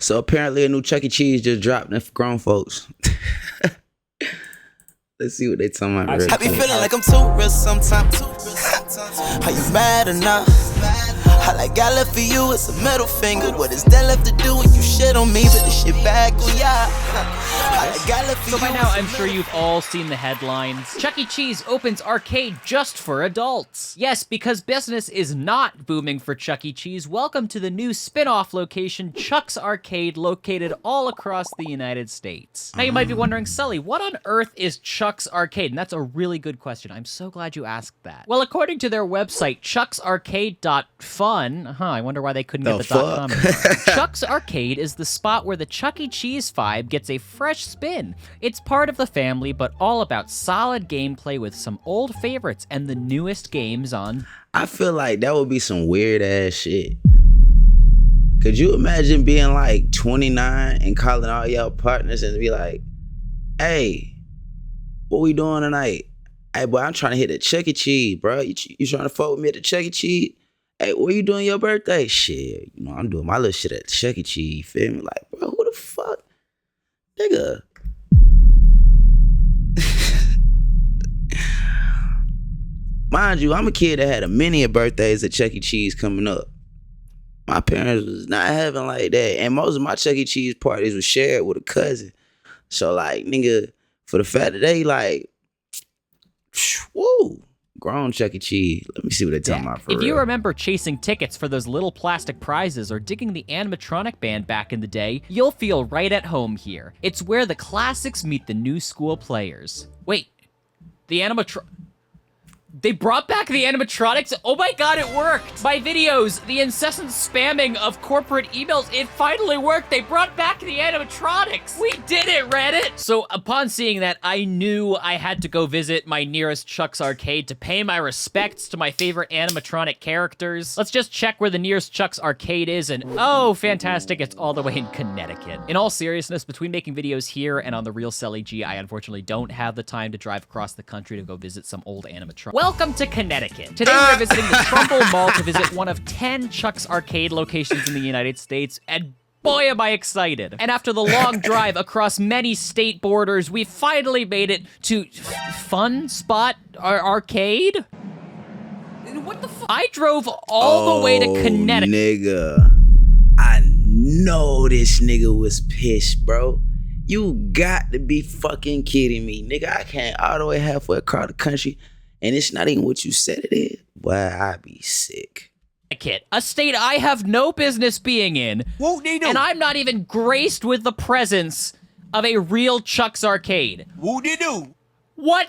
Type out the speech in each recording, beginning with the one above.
So apparently a new Chuckie Cheese just dropped in for grown folks. Let's see what they talking about. I be feeling like I'm too real sometimes. Are you mad or not? All I got left for you is a middle finger. What is that left to do when you shit on me? But the shit back on ya. So by now, I'm sure you've all seen the headlines. Chuckie Cheese opens arcade just for adults. Yes, because business is not booming for Chuckie Cheese. Welcome to the new spin-off location, Chuck's Arcade, located all across the United States. Now you might be wondering, Sully, what on earth is Chuck's Arcade? And that's a really good question. I'm so glad you asked that. Well, according to their website, chucksarcade.fun, I wonder why they couldn't get the .com. Chuck's Arcade is the spot where the Chuckie Cheese vibe gets a fresh spin. It's part of the family, but all about solid gameplay with some old favorites and the newest games on. I feel like that would be some weird ass shit. Could you imagine being like 29 and calling all y'all partners and be like, hey, what we doing tonight? Hey, boy, I'm trying to hit the Chuckie Cheese, bro. You trying to fuck with me at the Chuckie Cheese? Hey, what you doing your birthday? Shit, I'm doing my little shit at the Chuckie Cheese, you feel me? Like, bro, who the fuck? Nigga. Mind you, I'm a kid that had a many of birthdays at Chuckie Cheese coming up. My parents was not having like that. And most of my Chuckie Cheese parties were shared with a cousin. So like, nigga, for the fact that they like, woo, grown Chuckie Cheese. Let me see what they're talking about for real. If you remember chasing tickets for those little plastic prizes or digging the animatronic band back in the day, you'll feel right at home here. It's where the classics meet the new school players. Wait, the they brought back the animatronics? Oh my god, it worked! My videos, the incessant spamming of corporate emails, it finally worked! They brought back the animatronics! We did it, Reddit! So upon seeing that, I knew I had to go visit my nearest Chuck's Arcade to pay my respects to my favorite animatronic characters. Let's just check where the nearest Chuck's Arcade is, and oh, fantastic, it's all the way in Connecticut. In all seriousness, between making videos here and on the real Sully G, I unfortunately don't have the time to drive across the country to go visit some old animatronics. Welcome to Connecticut. Today we're visiting the Trumbull Mall to visit one of 10 Chuck's Arcade locations in the United States, and boy am I excited. And after the long drive across many state borders, we finally made it to Fun Spot Arcade? What the fuck? I drove all the way to Connecticut. Nigga, I know this nigga was pissed, bro. You got to be fucking kidding me. Nigga, I came all the way halfway across the country and it's not even what you said it is. Boy, I'd be sick. A state I have no business being in. And I'm not even graced with the presence of a real Chuck's Arcade. What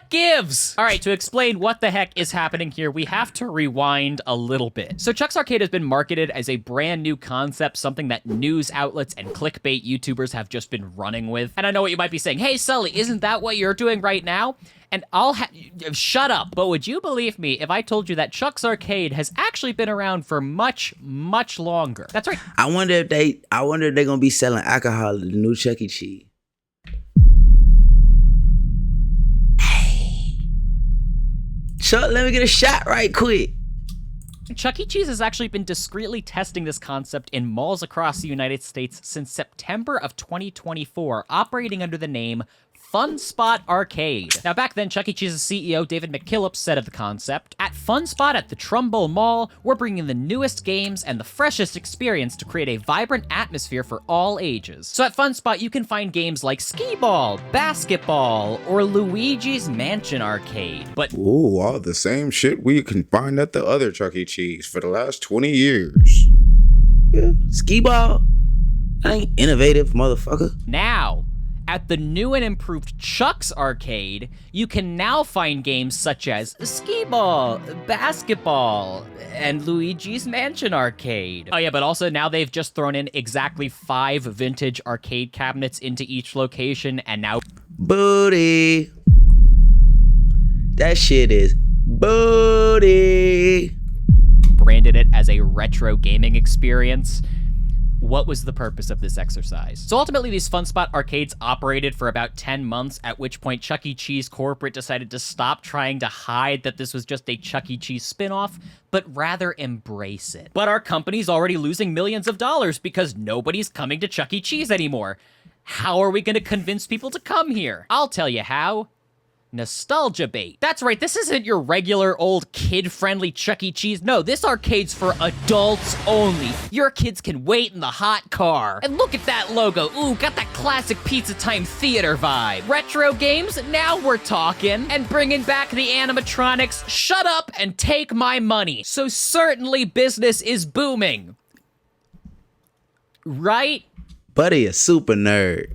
gives? All right, to explain what the heck is happening here, we have to rewind a little bit. So Chuck's Arcade has been marketed as a brand new concept, something that news outlets and clickbait YouTubers have just been running with. And I know what you might be saying, hey Sully, isn't that what you're doing right now? And shut up. But would you believe me if I told you that Chuck's Arcade has actually been around for much, much longer? That's right. I wonder if they're gonna be selling alcohol at the new Chuckie Cheese. Chuck, let me get a shot right quick. Chuckie Cheese has actually been discreetly testing this concept in malls across the United States since September of 2024, operating under the name Fun Spot Arcade. Now, back then, Chuckie Cheese's CEO, David McKillop, said of the concept, at Fun Spot at the Trumbull Mall, we're bringing the newest games and the freshest experience to create a vibrant atmosphere for all ages. So at Fun Spot, you can find games like skee ball, basketball, or Luigi's Mansion Arcade. But ooh, all the same shit we can find at the other Chuckie Cheese for the last 20 years. Yeah, skee ball? I ain't innovative, motherfucker. Now, at the new and improved Chuck's Arcade, you can now find games such as skee ball, basketball, and Luigi's Mansion Arcade. Oh yeah, but also now they've just thrown in exactly 5 vintage arcade cabinets into each location, and now booty. That shit is booty. Branded it as a retro gaming experience. what was the purpose of this exercise? So ultimately, these Fun Spot arcades operated for about 10 months, at which point Chuck E. Cheese corporate decided to stop trying to hide that this was just a Chuck E. Cheese spinoff, but rather embrace it. But our company's already losing millions of dollars because nobody's coming to Chuck E. Cheese anymore. How are we going to convince people to come here? I'll tell you how. Nostalgia bait. That's right, this isn't your regular old kid-friendly Chuck E. Cheese. No, this arcade's for adults only. Your kids can wait in the hot car. And look at that logo. Ooh, got that classic Pizza Time theater vibe. Retro games? Now we're talking. And bringing back the animatronics. Shut up and take my money. So certainly business is booming. Right? Buddy, a super nerd.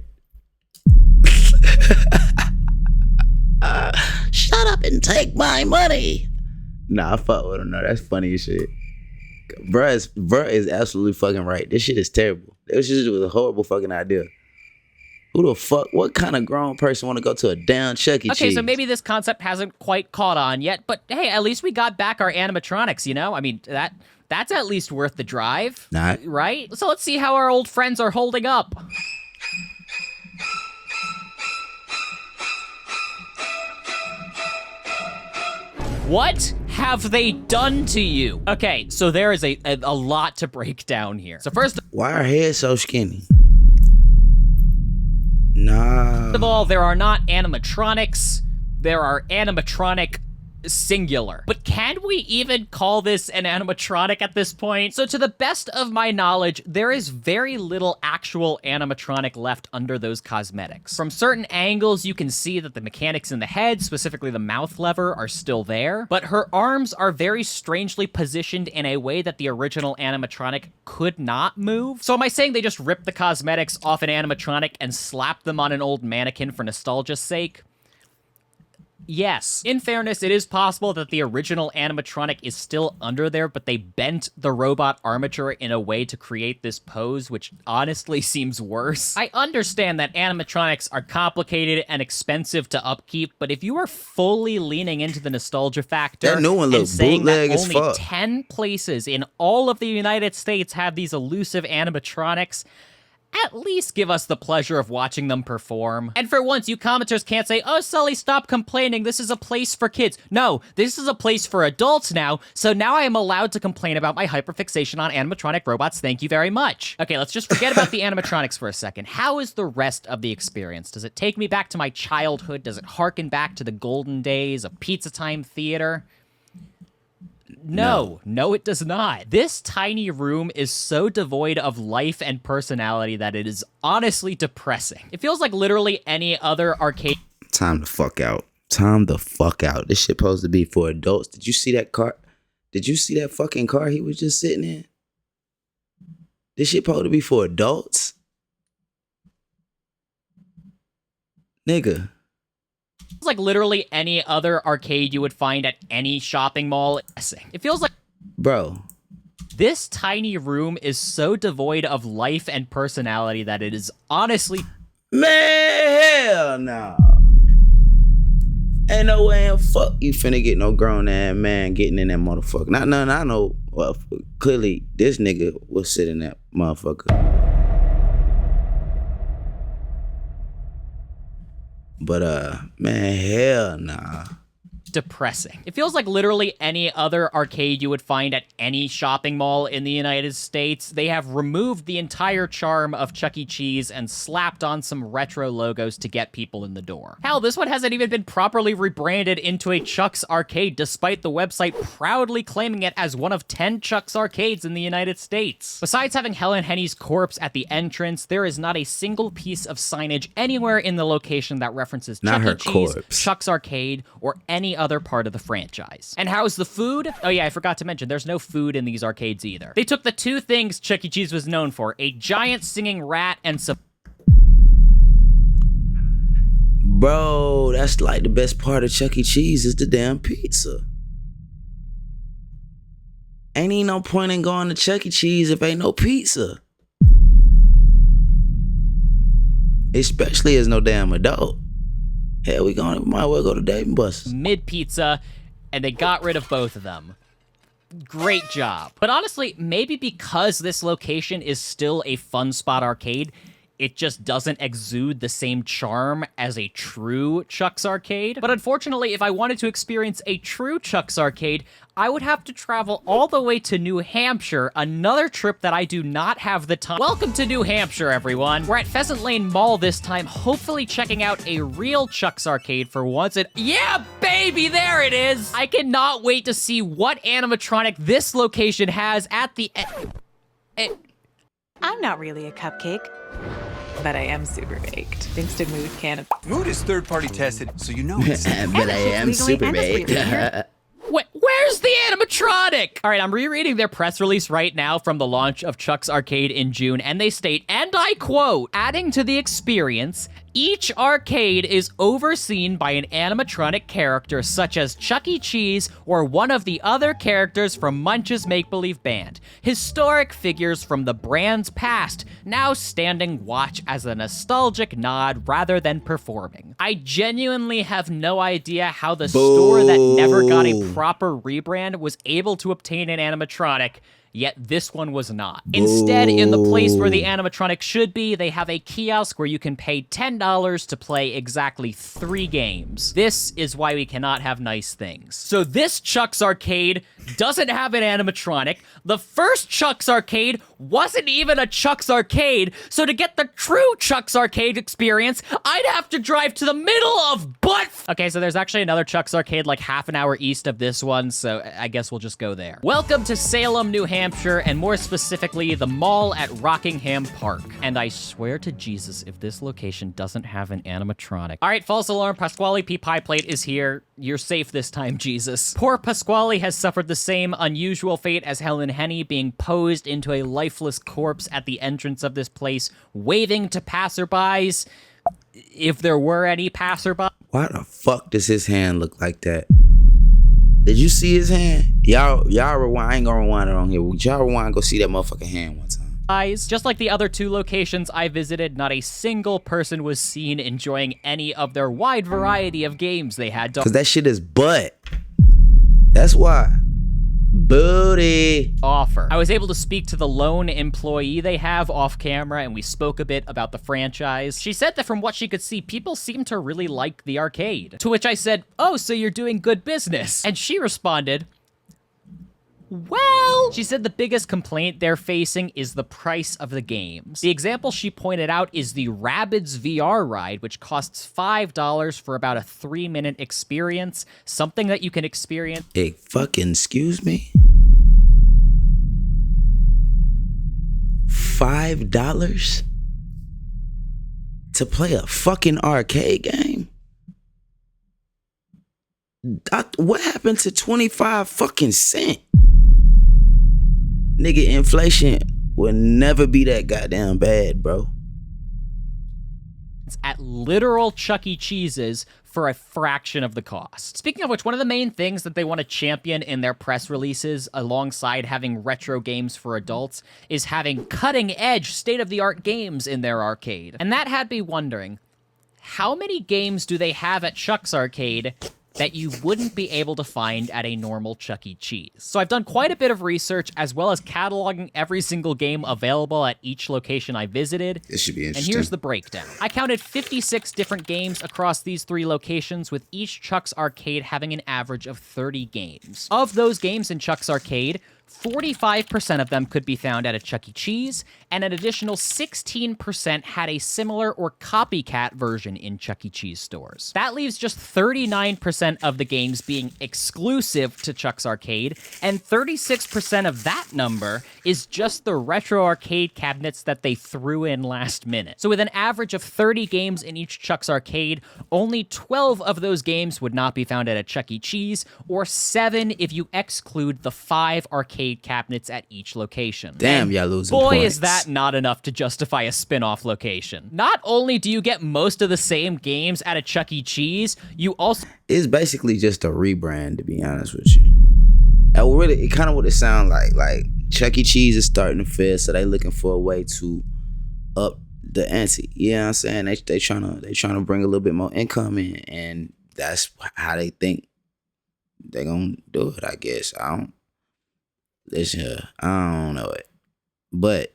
Shut up and take my money. Nah, I fuck with him. No, that's funny as shit. Bruh is absolutely fucking right. This shit is terrible. This shit was a horrible fucking idea. Who the fuck? What kind of grown person want to go to a down Chuck E. Cheese? Okay, so maybe this concept hasn't quite caught on yet, but hey, at least we got back our animatronics, you know? I mean, that's at least worth the drive. Not. Right? So let's see how our old friends are holding up. What have they done to you? Okay, so there is a lot to break down here. So first Why are heads so skinny? Nah. of all, there are not animatronics. There are animatronic singular. But can we even call this an animatronic at this point? So to the best of my knowledge, there is very little actual animatronic left under those cosmetics. From certain angles, you can see that the mechanics in the head, specifically the mouth lever, are still there, but her arms are very strangely positioned in a way that the original animatronic could not move. So am I saying they just ripped the cosmetics off an animatronic and slapped them on an old mannequin for nostalgia's sake? Yes. In fairness, it is possible that the original animatronic is still under there, but they bent the robot armature in a way to create this pose, which honestly seems worse. I understand that animatronics are complicated and expensive to upkeep, but if you are fully leaning into the nostalgia factor That new one and looks saying bootleg that as only fuck. 10 places in all of the United States have these elusive animatronics, at least give us the pleasure of watching them perform. And for once, you commenters can't say, oh, Sully, stop complaining, this is a place for kids. No, this is a place for adults now, so now I am allowed to complain about my hyperfixation on animatronic robots, thank you very much. Okay, let's just forget about the animatronics for a second. How is the rest of the experience? Does it take me back to my childhood? Does it harken back to the golden days of Pizza Time theater? No, it does not. This tiny room is so devoid of life and personality that it is honestly depressing. It feels like literally any other arcade. Time the fuck out. Time the fuck out. This shit supposed to be for adults. Did you see that car? Did you see that fucking car he was just sitting in? This shit supposed to be for adults? Nigga. It's like literally any other arcade you would find at any shopping mall. It feels like, Bro. this tiny room is so devoid of life and personality that it is honestly. Man, hell no. Ain't no way in fuck you finna get no grown ass man getting in that motherfucker. I know. Well, clearly this nigga was sitting that motherfucker. But man, hell nah. Depressing. It feels like literally any other arcade you would find at any shopping mall in the United States. They have removed the entire charm of Chuck E. Cheese and slapped on some retro logos to get people in the door. Hell, this one hasn't even been properly rebranded into a Chuck's Arcade, despite the website proudly claiming it as one of 10 Chuck's Arcades in the United States. Besides having Helen Henny's corpse at the entrance, there is not a single piece of signage anywhere in the location that references Not Chuck her E. Cheese, corpse. Chuck's Arcade, or any other part of the franchise. And how's the food? Oh yeah, I forgot to mention, there's no food in these arcades either. They took the two things Chuck E. Cheese was known for, a giant singing rat and some. Bro, that's like the best part of Chuck E. Cheese is the damn pizza. Ain't even no point in going to Chuck E. Cheese if ain't no pizza. Especially as no damn adult. Hell, we might as well go to Dave & Buster's. Mid-pizza, and they got rid of both of them. Great job. But honestly, maybe because this location is still a fun spot arcade, it just doesn't exude the same charm as a true Chuck's Arcade. But unfortunately, if I wanted to experience a true Chuck's Arcade, I would have to travel all the way to New Hampshire, another trip that I do not have the time. Welcome to New Hampshire, everyone. We're at Pheasant Lane Mall this time, hopefully checking out a real Chuck's Arcade for once. Yeah, baby, there it is. I cannot wait to see what animatronic this location has at the end. I'm not really a cupcake, but I am super baked. Thanks to Mood Can. Mood is third-party tested, so you know it's But I am super baked. Where's the animatronic? All right, I'm rereading their press release right now from the launch of Chuck's Arcade in June, and they state, and I quote, adding to the experience, each arcade is overseen by an animatronic character such as Chuckie Cheese or one of the other characters from Munch's Make-Believe Band. Historic figures from the brand's past, now standing watch as a nostalgic nod rather than performing. I genuinely have no idea how the store that never got a proper rebrand was able to obtain an animatronic, yet this one was not. Instead, in the place where the animatronic should be, they have a kiosk where you can pay $10 to play exactly 3 games. This is why we cannot have nice things. So this Chuck's Arcade doesn't have an animatronic. The first Chuck's Arcade wasn't even a Chuck's Arcade, so to get the true Chuck's Arcade experience, I'd have to drive to the middle of butt. Okay, so there's actually another Chuck's Arcade like half an hour east of this one, so I guess we'll just go there. Welcome to Salem, New Hampshire, and more specifically, the mall at Rockingham Park. And I swear to Jesus, if this location doesn't have an animatronic. All right, false alarm, Pasquale P. Pie Plate is here. You're safe this time, Jesus. Poor Pasquale has suffered the same unusual fate as Helen Henny, being posed into a lifeless corpse at the entrance of this place, waving to passerbys, if there were any passerby. Why the fuck does his hand look like that? Did you see his hand? Y'all rewind. I ain't gonna rewind it on here. Y'all rewind, go see that motherfucking hand one time. Just like the other 2 locations I visited, not a single person was seen enjoying any of their wide variety of games they had to Cause that shit is butt. That's why. Booty. offer. I was able to speak to the lone employee they have off camera, and we spoke a bit about the franchise. She said that from what she could see, people seem to really like the arcade. To which I said, oh, so you're doing good business. And she responded, well, she said the biggest complaint they're facing is the price of the games. The example she pointed out is the Rabbids VR ride, which costs $5 for about a 3-minute experience, something that you can experience. Hey, fucking excuse me? $5 to play a fucking arcade game? What happened to 25 fucking cent? Nigga, inflation will never be that goddamn bad, bro. At literal Chuck E. Cheese's for a fraction of the cost. Speaking of which, one of the main things that they want to champion in their press releases, alongside having retro games for adults, is having cutting-edge, state-of-the-art games in their arcade. And that had me wondering, how many games do they have at Chuck's Arcade that you wouldn't be able to find at a normal Chuck E. Cheese? So I've done quite a bit of research, as well as cataloging every single game available at each location I visited. This should be interesting. And here's the breakdown. I counted 56 different games across these 3 locations, with each Chuck's Arcade having an average of 30 games. Of those games in Chuck's Arcade, 45% of them could be found at a Chuck E. Cheese, and an additional 16% had a similar or copycat version in Chuck E. Cheese stores. That leaves just 39% of the games being exclusive to Chuck's Arcade, and 36% of that number is just the retro arcade cabinets that they threw in last minute. So with an average of 30 games in each Chuck's Arcade, only 12 of those games would not be found at a Chuck E. Cheese, or 7 if you exclude the 5 arcade cabinets at each location. Damn, y'all losing Boy, points. is that not enough to justify a spin-off location. Not only do you get most of the same games at a Chuck E. Cheese, you also... It's basically just a rebrand, to be honest with you. And really, it kind of what it sounds like. Like, Chuck E. Cheese is starting to fail, so they looking for a way to up the ante. You know what I'm saying? They trying to bring a little bit more income in, and that's how they think they're gonna do it, I guess. I don't know it, but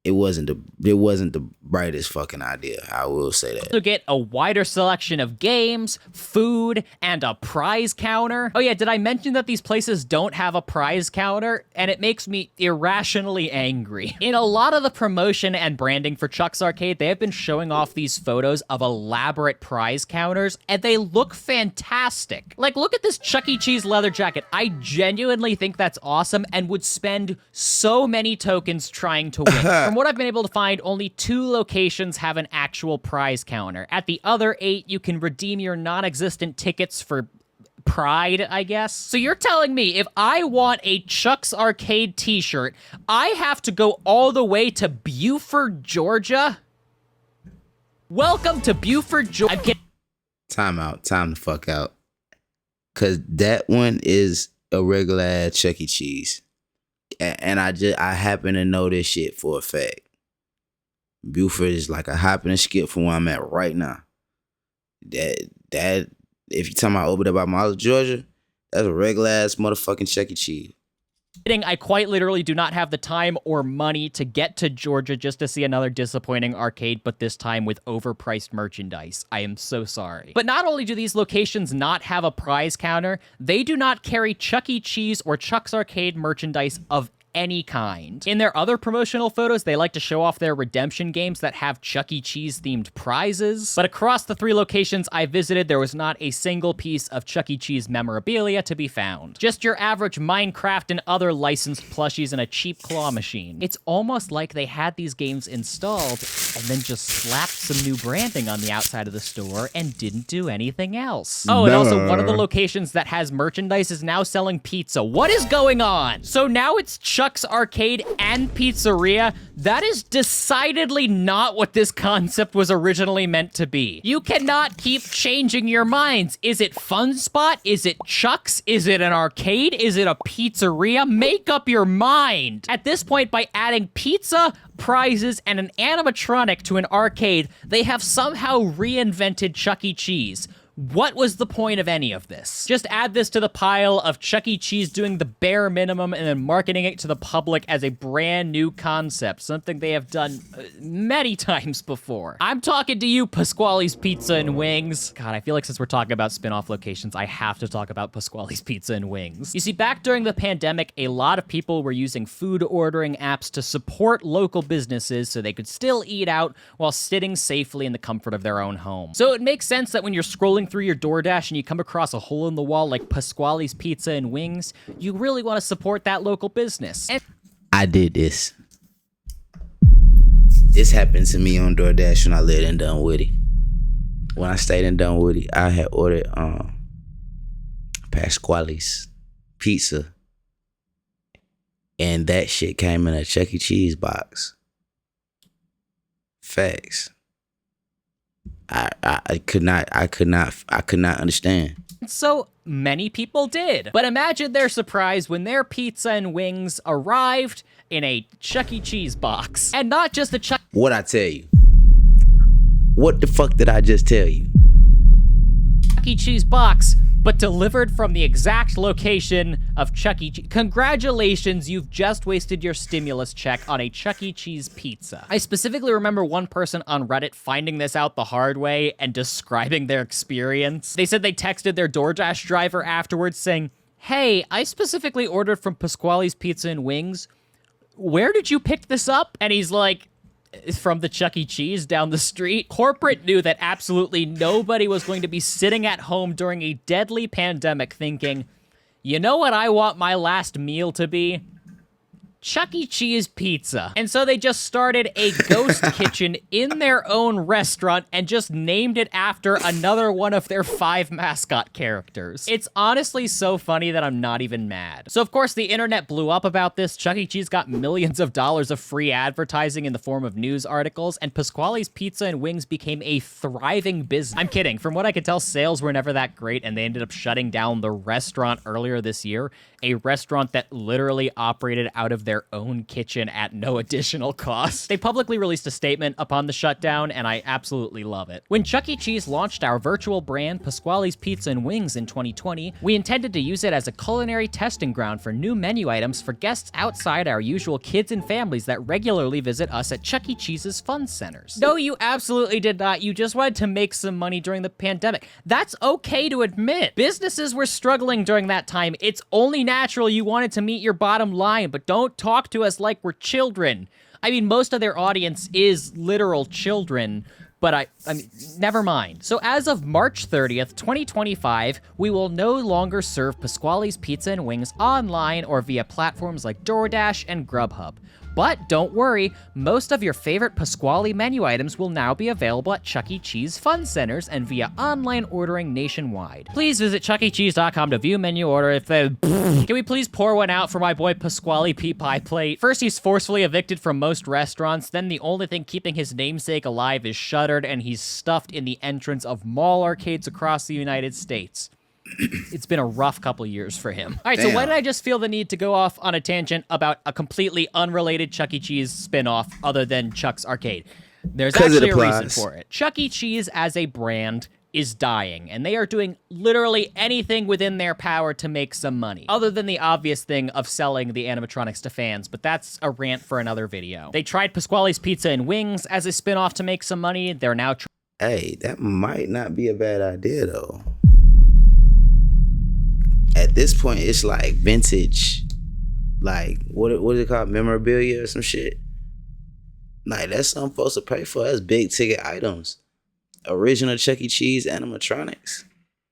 it wasn't the brightest fucking idea. I will say that. To get a wider selection of games, food, and a prize counter. Oh yeah, did I mention that these places don't have a prize counter? And it makes me irrationally angry. In a lot of the promotion and branding for Chuck's Arcade, they have been showing off these photos of elaborate prize counters, and they look fantastic. Like, look at this Chuck E. Cheese leather jacket. I genuinely think that's awesome and would spend so many tokens trying to win. From what I've been able to find, only 2 locations have an actual prize counter. At the other 8, you can redeem your non-existent tickets for pride, I guess. So you're telling me if I want a Chuck's Arcade t-shirt, I have to go all the way to Buford, Georgia? Welcome to Buford, Georgia. Time out. Time the fuck out. Cause that one is a regular ass Chuck E. Cheese. And I happen to know this shit for a fact. Buford is like a hop and a skip from where I'm at right now. That if you're talking about over there by Miles, Georgia, that's a regular ass motherfucking Chuck E. Cheese. I quite literally do not have the time or money to get to Georgia just to see another disappointing arcade, but this time with overpriced merchandise. I am so sorry. But not only do these locations not have a prize counter, they do not carry Chuck E. Cheese or Chuck's Arcade merchandise of any kind. In their other promotional photos, they like to show off their redemption games that have Chuck E. Cheese themed prizes. But across the 3 locations I visited, there was not a single piece of Chuck E. Cheese memorabilia to be found. Just your average Minecraft and other licensed plushies and a cheap claw machine. It's almost like they had these games installed and then just slapped some new branding on the outside of the store and didn't do anything else. Oh, and also one of the locations that has merchandise is now selling pizza. What is going on? So now it's Chuck's Arcade and Pizzeria? That is decidedly not what this concept was originally meant to be. You cannot keep changing your minds. Is it Fun Spot? Is it Chuck's? Is it an arcade? Is it a pizzeria? Make up your mind. At this point, by adding pizza, prizes, and an animatronic to an arcade, they have somehow reinvented Chuck E. Cheese. What was the point of any of this? Just add this to the pile of Chuck E. Cheese doing the bare minimum and then marketing it to the public as a brand new concept, something they have done many times before. I'm talking to you, Pasquale's Pizza and Wings. God, I feel like since we're talking about spin-off locations, I have to talk about Pasquale's Pizza and Wings. You see, back during the pandemic, a lot of people were using food ordering apps to support local businesses so they could still eat out while sitting safely in the comfort of their own home. So it makes sense that when you're scrolling through your DoorDash and you come across a hole in the wall like Pasquale's Pizza and Wings, you really want to support that local business. And I did this. This happened to me on DoorDash when I lived in Dunwoody. When I stayed in Dunwoody, I had ordered Pasquale's Pizza, and that shit came in a Chuck E. Cheese box. Facts. I could not understand. So many people did. But imagine their surprise when their pizza and wings arrived in a Chuck E. Cheese box. And not just a Chuck What'd I tell you? What the fuck did I just tell you? E. Cheese box, but delivered from the exact location of Chuck E. Cheese. Congratulations, you've just wasted your stimulus check on a Chuck E. Cheese pizza. I specifically remember one person on Reddit finding this out the hard way and describing their experience. They said they texted their DoorDash driver afterwards saying, "Hey, I specifically ordered from Pasquale's Pizza and Wings. Where did you pick this up?" And he's like, "From the Chuck E. Cheese down the street." Corporate knew that absolutely nobody was going to be sitting at home during a deadly pandemic thinking, "You know what I want my last meal to be? Chuck E. Cheese pizza." And so they just started a ghost kitchen in their own restaurant and just named it after another one of their 5 mascot characters. It's honestly so funny that I'm not even mad. So of course the internet blew up about this. Chuck E. Cheese got millions of dollars of free advertising in the form of news articles, and Pasquale's Pizza and Wings became a thriving business. I'm kidding. From what I could tell, sales were never that great, and they ended up shutting down the restaurant earlier this year, a restaurant that literally operated out of their own kitchen at no additional cost. They publicly released a statement upon the shutdown, and I absolutely love it. When Chuck E. Cheese launched our virtual brand, Pasquale's Pizza and Wings, in 2020, we intended to use it as a culinary testing ground for new menu items for guests outside our usual kids and families that regularly visit us at Chuck E. Cheese's fun centers. No, you absolutely did not. You just wanted to make some money during the pandemic. That's okay to admit. Businesses were struggling during that time. It's only natural you wanted to meet your bottom line, but don't talk to us like we're children. I mean, most of their audience is literal children, but I mean, never mind. So as of March 30th, 2025, we will no longer serve Pasquale's Pizza and Wings online or via platforms like DoorDash and Grubhub. But don't worry, most of your favorite Pasquale menu items will now be available at Chuck E. Cheese Fun Centers and via online ordering nationwide. Please visit chuckecheese.com to view menu order. Can we please pour one out for my boy Pasquale Pete Pie Plate? First, he's forcefully evicted from most restaurants, then the only thing keeping his namesake alive is Shuttered, and he's stuffed in the entrance of mall arcades across the United States. It's been a rough couple years for him. All right, so why did I just feel the need to go off on a tangent about a completely unrelated Chuck E. Cheese spinoff other than Chuck's Arcade? There's actually a reason for it. Chuck E. Cheese as a brand is dying, and they are doing literally anything within their power to make some money, other than the obvious thing of selling the animatronics to fans, but that's a rant for another video. They tried Pasquale's Pizza and Wings as a spinoff to make some money. They're now Hey, that might not be a bad idea, though. At this point, it's like vintage, like what is it called, memorabilia or some shit. Like that's something folks to pay for. That's big ticket items. Original Chuck E. Cheese animatronics.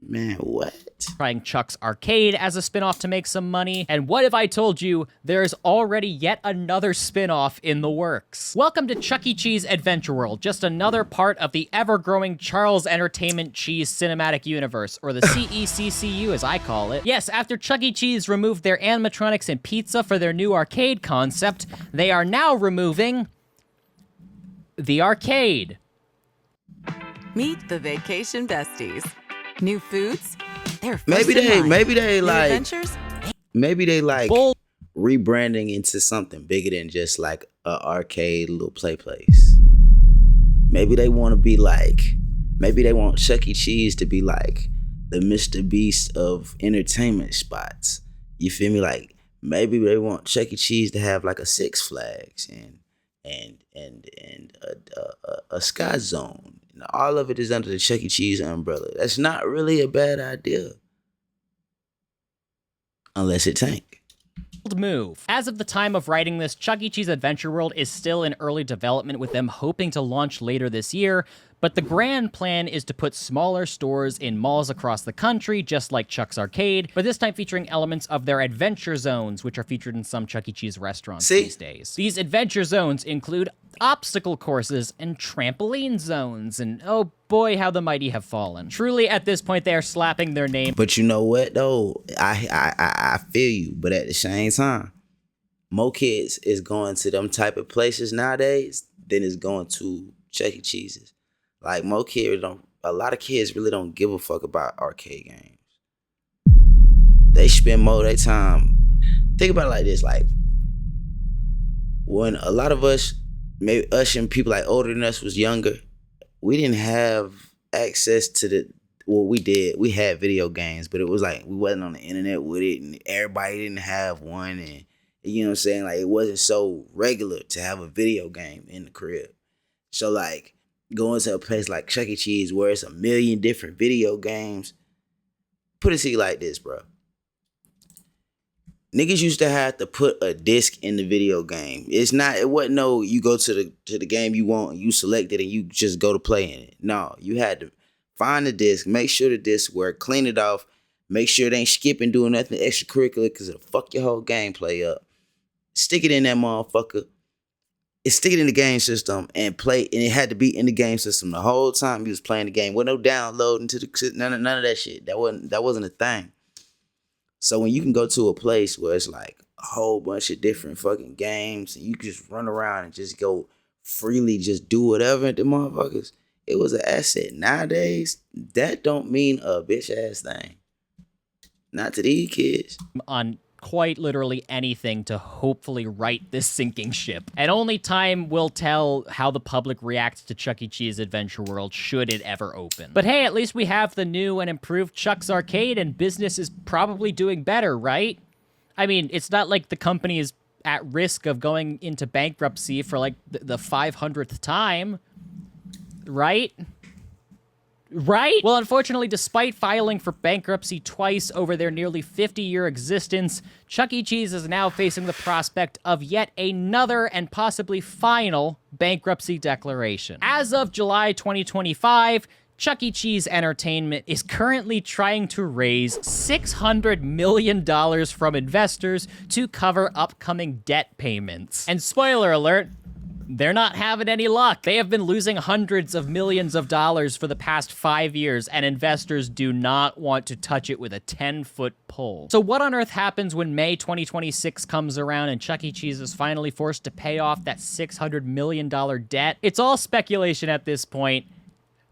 Man, what? Trying Chuck's Arcade as a spinoff to make some money. And what if I told you there's already yet another spinoff in the works? Welcome to Chuck E. Cheese Adventure World, just another part of the ever-growing Charles Entertainment Cheese Cinematic Universe, or the CECCU as I call it. Yes, after Chuck E. Cheese removed their animatronics and pizza for their new arcade concept, they are now removing the arcade. Meet the Vacation Besties. New foods? They're maybe they like adventures? maybe they like rebranding into something bigger than just like a arcade little play place. Maybe they want to be like, maybe they want Chuck E. Cheese to be like the Mr. Beast of entertainment spots. You feel me? Like maybe they want Chuck E. Cheese to have like a Six Flags and a Sky Zone. And all of it is under the Chuck E. Cheese umbrella. That's not really a bad idea. Unless it tank. Move. As of the time of writing this, Chuck E. Cheese Adventure World is still in early development, with them hoping to launch later this year, but the grand plan is to put smaller stores in malls across the country, just like Chuck's Arcade, but this time featuring elements of their adventure zones, which are featured in some Chuck E. Cheese restaurants these days. These adventure zones include obstacle courses and trampoline zones, and oh boy, how the mighty have fallen. Truly, at this point, they are slapping their name. But you know what, though? I feel you, but at the same time, more kids is going to them type of places nowadays than is going to Chuck E. Cheese's. Like, a lot of kids really don't give a fuck about arcade games. They spend more of their time. Think about it like this, like, when a lot of us, maybe us and people like older than us was younger, we didn't have access to we did. We had video games, but it was like, we wasn't on the internet with it, and everybody didn't have one, and you know what I'm saying? Like, it wasn't so regular to have a video game in the crib. So, like, going to a place like Chuck E. Cheese where it's a million different video games. Put it to you like this, bro. Niggas used to have to put a disc in the video game. It wasn't no, you go to the game you want and you select it and you just go to play in it. No, you had to find the disc, make sure the disc work, clean it off, make sure it ain't skipping, doing nothing extracurricular because it'll fuck your whole gameplay up. Stick it in that motherfucker. Stick it in the game system and play, and it had to be in the game system the whole time you was playing the game. With no downloading to the none of that shit. That wasn't a thing. So when you can go to a place where it's like a whole bunch of different fucking games, and you can just run around and just go freely, just do whatever at the motherfuckers, it was an asset. Nowadays, that don't mean a bitch ass thing. Not to these kids. On quite literally anything to hopefully right this sinking ship. And only time will tell how the public reacts to Chuck E. Cheese Adventure World should it ever open. But hey, at least we have the new and improved Chuck's Arcade, and business is probably doing better, right? I mean, it's not like the company is at risk of going into bankruptcy for like the 500th time, right? Right? Well, unfortunately, despite filing for bankruptcy twice over their nearly 50-year existence, Chuck E. Cheese is now facing the prospect of yet another and possibly final bankruptcy declaration. As of July 2025, Chuck E. Cheese Entertainment is currently trying to raise $600 million from investors to cover upcoming debt payments. And spoiler alert, they're not having any luck. They have been losing hundreds of millions of dollars for the past 5 years, and investors do not want to touch it with a 10-foot pole. So what on earth happens when May 2026 comes around and Chuck E. Cheese is finally forced to pay off that $600 million debt? It's all speculation at this point,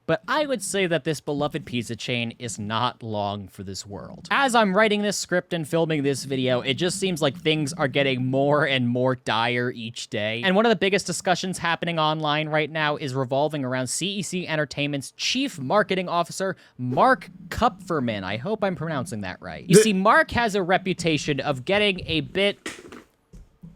but I would say that this beloved pizza chain is not long for this world. As I'm writing this script and filming this video, it just seems like things are getting more and more dire each day. And one of the biggest discussions happening online right now is revolving around CEC Entertainment's Chief Marketing Officer, Mark Kupferman. I hope I'm pronouncing that right. You see, Mark has a reputation of getting a bit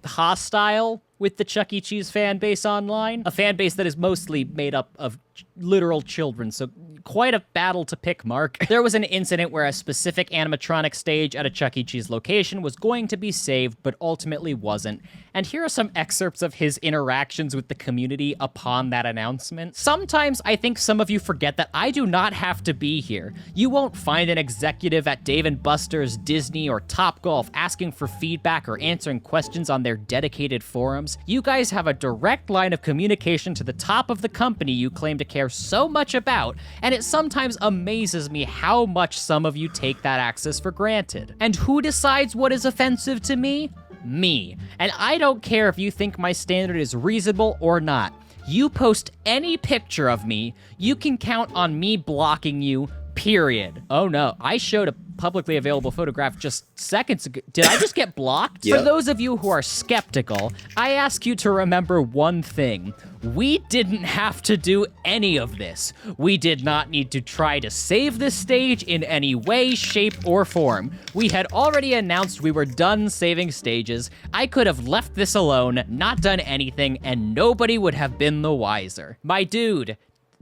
hostile with the Chuck E. Cheese fan base online. A fan base that is mostly made up of literal children, so quite a battle to pick, Mark. There was an incident where a specific animatronic stage at a Chuck E. Cheese location was going to be saved, but ultimately wasn't. And here are some excerpts of his interactions with the community upon that announcement. Sometimes I think some of you forget that I do not have to be here. You won't find an executive at Dave & Buster's, Disney, or Topgolf asking for feedback or answering questions on their dedicated forums. You guys have a direct line of communication to the top of the company you claim to care so much about, and it sometimes amazes me how much some of you take that access for granted. And who decides what is offensive to me? Me. And I don't care if you think my standard is reasonable or not. You post any picture of me, you can count on me blocking you, period. Oh no, I showed a publicly available photograph just seconds ago. Did I just get blocked? Yep. For those of you who are skeptical, I ask you to remember one thing. We didn't have to do any of this. We did not need to try to save this stage in any way, shape, or form. We had already announced we were done saving stages. I could have left this alone, not done anything, and nobody would have been the wiser. My dude,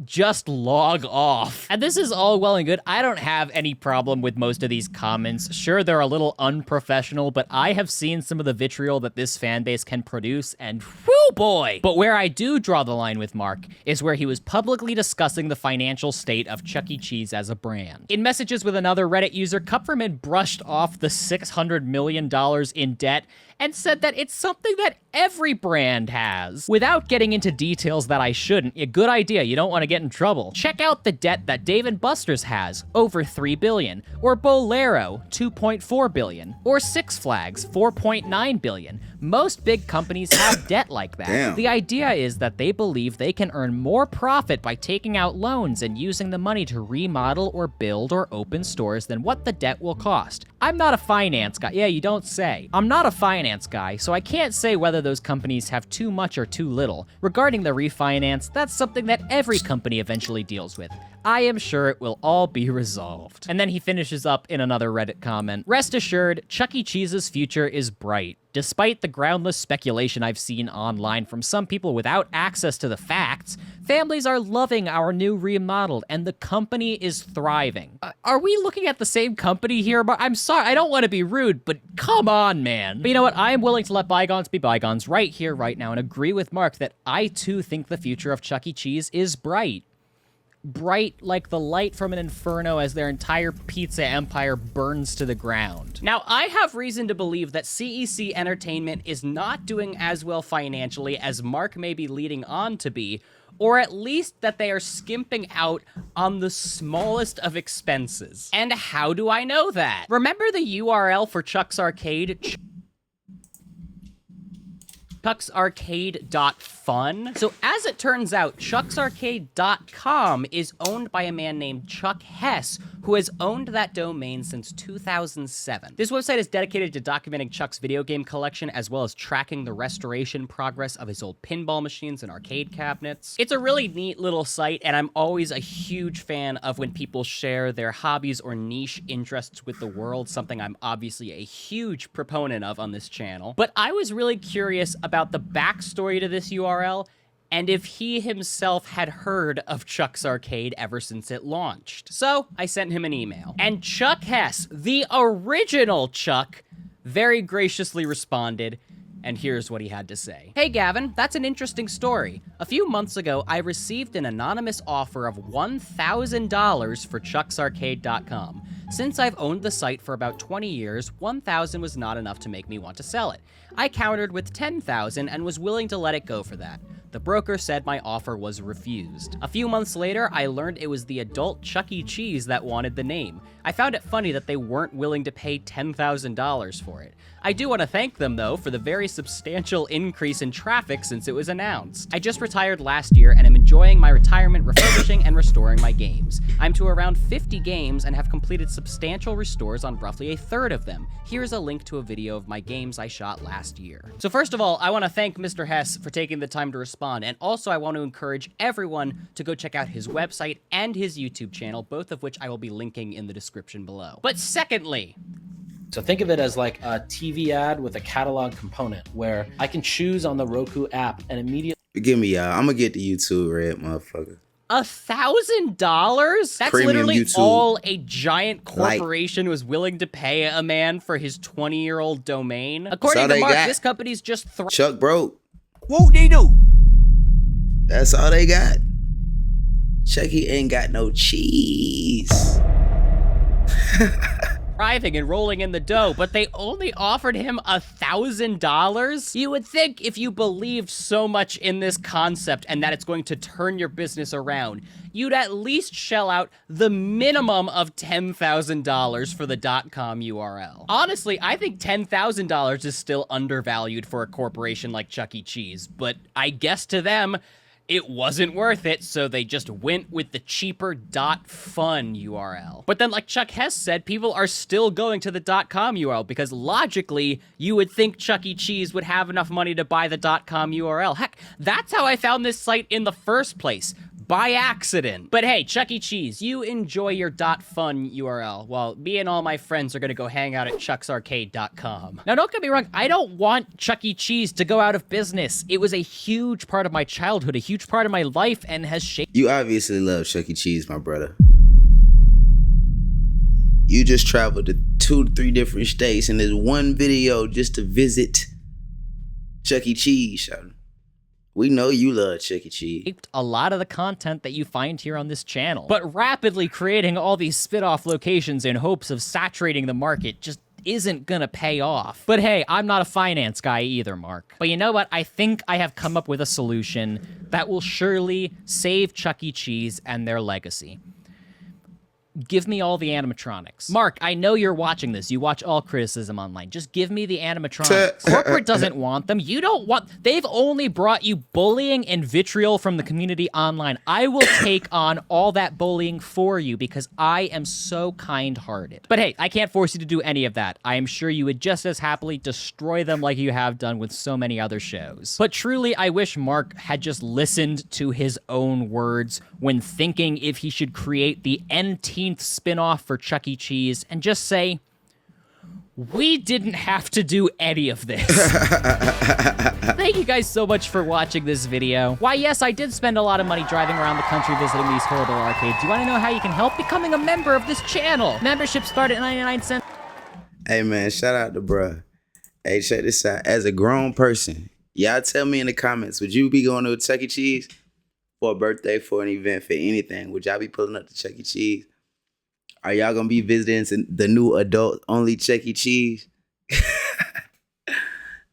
just log off. And this is all well and good. I don't have any problem with most of these comments. Sure, they're a little unprofessional, but I have seen some of the vitriol that this fan base can produce, and whoo boy! But where I do draw the line with Mark is where he was publicly discussing the financial state of Chuck E. Cheese as a brand. In messages with another Reddit user, Kupferman brushed off the $600 million in debt and said that it's something that every brand has. Without getting into details that I shouldn't, a good idea, you don't want to get in trouble. Check out the debt that Dave & Buster's has, over $3 billion, or Bolero, $2.4 billion, or Six Flags, $4.9 billion. Most big companies have debt like that. Damn. The idea is that they believe they can earn more profit by taking out loans and using the money to remodel or build or open stores than what the debt will cost. I'm not a finance guy. Yeah, you don't say. I'm not a finance guy, so I can't say whether those companies have too much or too little. Regarding the refinance, that's something that every company eventually deals with. I am sure it will all be resolved. And then he finishes up in another Reddit comment. Rest assured, Chuck E. Cheese's future is bright. Despite the groundless speculation I've seen online from some people without access to the facts, families are loving our new remodel, and the company is thriving. Are we looking at the same company here? I'm sorry, I don't want to be rude, but come on, man. But you know what? I am willing to let bygones be bygones right here, right now, and agree with Mark that I too think the future of Chuck E. Cheese is bright. Bright like the light from an inferno as their entire pizza empire burns to the ground. Now, I have reason to believe that CEC Entertainment is not doing as well financially as Mark may be leading on to be, or at least that they are skimping out on the smallest of expenses. And how do I know that? Remember the URL for Chuck's Arcade? chucksarcade.fit. fun? So as it turns out, chucksarcade.com is owned by a man named Chuck Hess, who has owned that domain since 2007. This website is dedicated to documenting Chuck's video game collection as well as tracking the restoration progress of his old pinball machines and arcade cabinets. It's a really neat little site, and I'm always a huge fan of when people share their hobbies or niche interests with the world, something I'm obviously a huge proponent of on this channel. But I was really curious about the backstory to this URL and if he himself had heard of Chuck's Arcade ever since it launched. So I sent him an email. And Chuck Hess, the original Chuck, very graciously responded, and here's what he had to say. Hey Gavin, that's an interesting story. A few months ago, I received an anonymous offer of $1,000 for chucksarcade.com. Since I've owned the site for about 20 years, $1,000 was not enough to make me want to sell it. I countered with $10,000 and was willing to let it go for that. The broker said my offer was refused. A few months later, I learned it was the adult Chuckie Cheese that wanted the name. I found it funny that they weren't willing to pay $10,000 for it. I do want to thank them, though, for the very substantial increase in traffic since it was announced. I just retired last year and am enjoying my retirement refurbishing and restoring my games. I'm to around 50 games and have completed substantial restores on roughly a third of them. Here's a link to a video of my games I shot last year. So first of all, I want to thank Mr. Hess for taking the time to respond, and also I want to encourage everyone to go check out his website and his YouTube channel, both of which I will be linking in the description below. But secondly, so think of it as like a TV ad with a catalog component where I can choose on the Roku app and immediately... Forgive me, y'all. I'm gonna get the YouTube red, motherfucker. $1,000? That's Premium literally YouTube. all a giant corporation was willing to pay a man for his 20-year-old domain. According to Mark, this company's just Chuck broke. Whoop de doo. That's all they got. Chuckie ain't got no cheese. thriving and rolling in the dough, but they only offered him $1,000? You would think if you believed so much in this concept and that it's going to turn your business around, you'd at least shell out the minimum of $10,000 for the .com URL. Honestly, I think $10,000 is still undervalued for a corporation like Chuckie Cheese, but I guess to them, it wasn't worth it, so they just went with the cheaper .fun URL. But then, like Chuck Hess said, people are still going to the .com URL because logically, you would think Chuckie Cheese would have enough money to buy the .com URL. Heck, that's how I found this site in the first place. By accident. But hey, Chuckie Cheese, you enjoy your .fun URL, while me and all my friends are gonna go hang out at chucksarcade.com. Now, don't get me wrong, I don't want Chuckie Cheese to go out of business. It was a huge part of my childhood, a huge part of my life, and has shaped— You obviously love Chuckie Cheese, my brother. You just traveled to 2 to 3 different states in this one video just to visit Chuckie Cheese. We know you love Chuckie Cheese. A lot of the content that you find here on this channel, but rapidly creating all these spit-off locations in hopes of saturating the market just isn't gonna pay off. But hey, I'm not a finance guy either, Mark. But you know what? I think I have come up with a solution that will surely save Chuckie Cheese and their legacy. Give me all the animatronics. Mark, I know you're watching this. You watch all criticism online. Just give me the animatronics. Corporate doesn't want them. You don't want— They've only brought you bullying and vitriol from the community online. I will take on all that bullying for you because I am so kind-hearted. But hey, I can't force you to do any of that. I am sure you would just as happily destroy them like you have done with so many other shows. But truly, I wish Mark had just listened to his own words when thinking if he should create the NT spin-off for Chuckie Cheese and just say, we didn't have to do any of this. Thank you guys so much for watching this video. Why, yes, I did spend a lot of money driving around the country visiting these horrible arcades. Do you want to know how you can help? Becoming a member of this channel. Memberships start at 99 cents. Hey man, shout out to bruh. Hey, check this out. As a grown person, y'all tell me in the comments, would you be going to a Chuckie Cheese for a birthday, for an event, for anything? Would y'all be pulling up to Chuckie Cheese? Are y'all gonna be visiting the new adult-only Chuckie Cheese?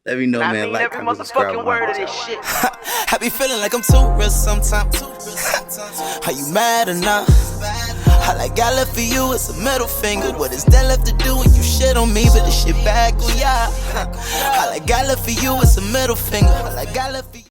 Let me know, man. Like, comment, subscribe. Word of this shit. I be feeling like I'm too real sometimes. Are you mad or not? All I got left for you is a middle finger. What is that left to do when you shit on me? But the shit back on ya. All I got left for you is a middle finger. All I got left for you.